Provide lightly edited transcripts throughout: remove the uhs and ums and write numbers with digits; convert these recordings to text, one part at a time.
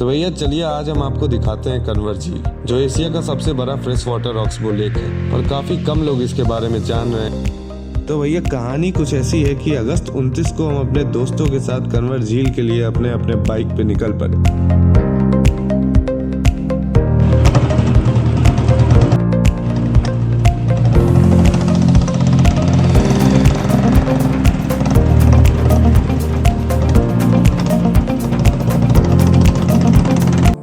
तो भैया चलिए आज हम आपको दिखाते हैं कंवर झील, जो एशिया का सबसे बड़ा फ्रेश वाटर ऑक्सबो लेक है और काफी कम लोग इसके बारे में जान रहे हैं। तो भैया कहानी कुछ ऐसी है कि अगस्त 29 को हम अपने दोस्तों के साथ कंवर झील के लिए अपने अपने बाइक पे निकल पड़े।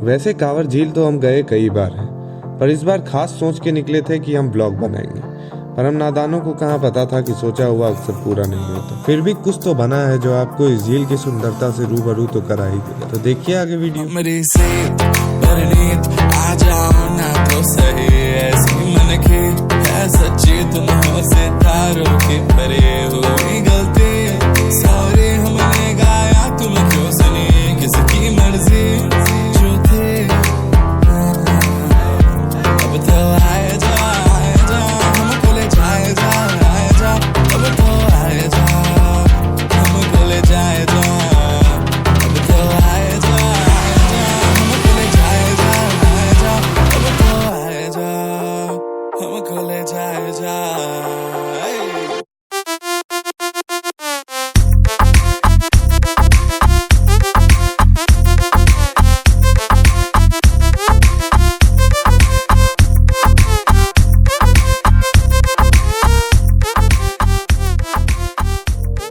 वैसे कांवर झील तो हम गए कई बार हैं, पर इस बार खास सोच के निकले थे कि हम ब्लॉग बनाएंगे, पर हम नादानों को कहाँ पता था कि सोचा हुआ अक्सर पूरा नहीं होता। फिर भी कुछ तो बना है जो आपको इस झील की सुंदरता से रूबरू तो करा ही देगा। तो देखिए आगे वीडियो।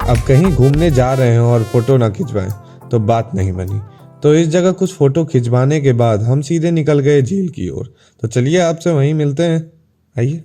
अब कहीं घूमने जा रहे हैं और फोटो ना खिंचवाएं तो बात नहीं बनी। तो इस जगह कुछ फोटो खिंचवाने के बाद हम सीधे निकल गए झील की ओर। तो चलिए आपसे वहीं मिलते हैं, आइए।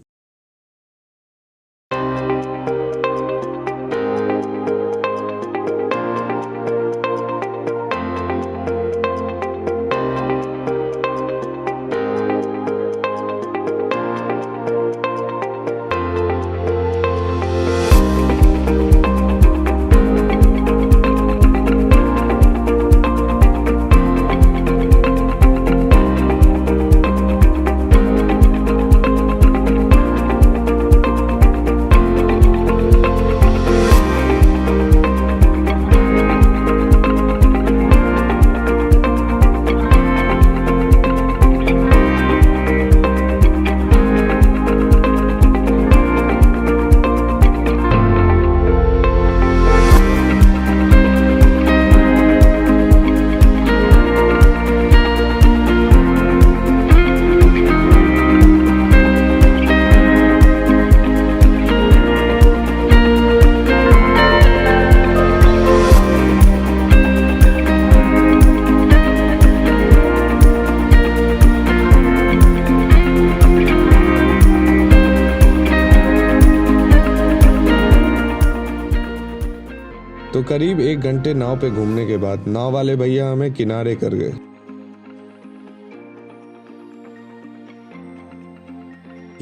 तो करीब 1 घंटे नाव पे घूमने के बाद नाव वाले भैया हमें किनारे कर गए।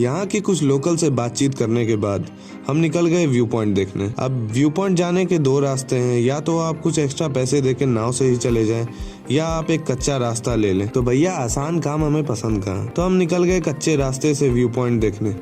यहाँ की कुछ लोकल से बातचीत करने के बाद हम निकल गए व्यू पॉइंट देखने। अब व्यू पॉइंट जाने के 2 रास्ते हैं, या तो आप कुछ एक्स्ट्रा पैसे देके नाव से ही चले जाएं, या आप एक कच्चा रास्ता ले लें। तो भैया आसान काम हमें पसंद कहाँ, तो हम निकल गए कच्चे रास्ते से व्यू पॉइंट देखने।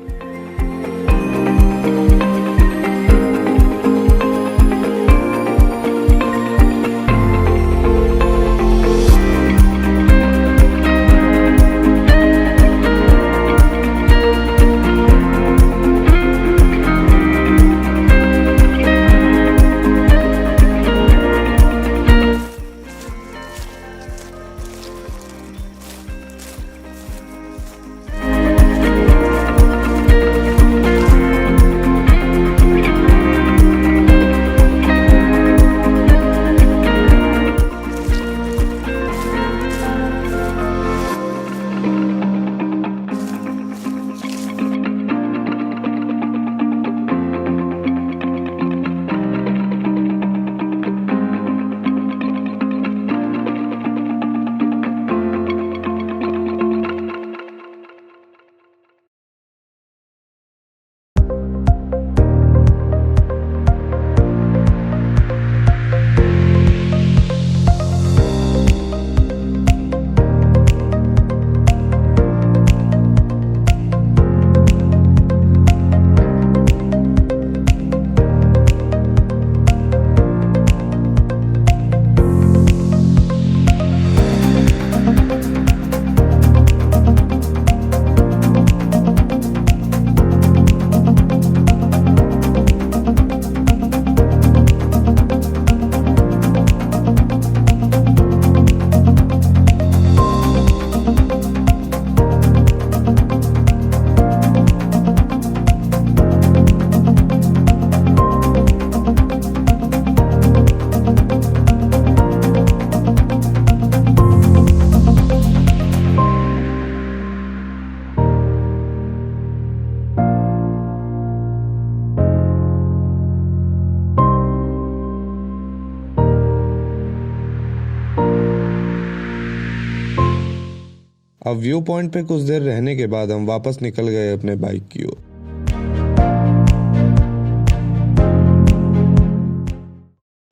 अब व्यू पॉइंट पे कुछ देर रहने के बाद हम वापस निकल गए अपने बाइक की ओर।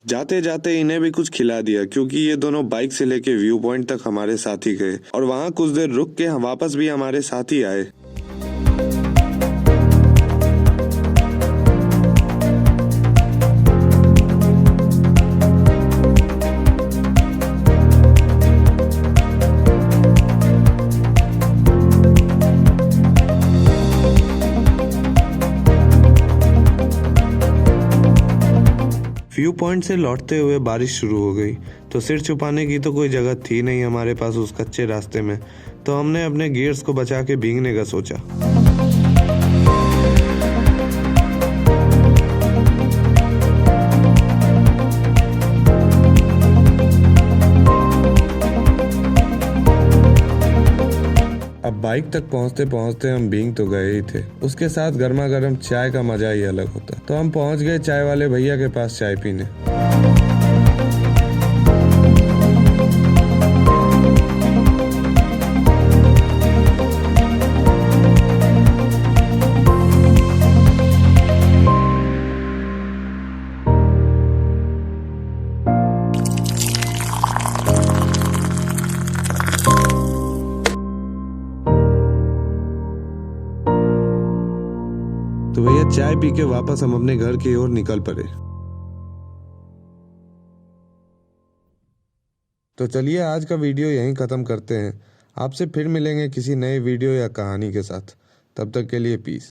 जाते जाते इन्हें भी कुछ खिला दिया, क्योंकि ये दोनों बाइक से लेके व्यू पॉइंट तक हमारे साथ ही गए और वहाँ कुछ देर रुक के हम वापस भी हमारे साथ ही आए। व्यू पॉइंट से लौटते हुए बारिश शुरू हो गई, तो सिर छुपाने की तो कोई जगह थी नहीं हमारे पास उस कच्चे रास्ते में, तो हमने अपने गियर्स को बचा के भीगने का सोचा। अब बाइक तक पहुंचते पहुंचते हम भीग तो गए ही थे, उसके साथ गर्मा गर्म चाय का मजा ही अलग होता। तो हम पहुंच गए चाय वाले भैया के पास चाय पीने। तो भैया चाय पी के वापस हम अपने घर की ओर निकल पड़े। तो चलिए आज का वीडियो यहीं ख़त्म करते हैं। आपसे फिर मिलेंगे किसी नए वीडियो या कहानी के साथ। तब तक के लिए पीस।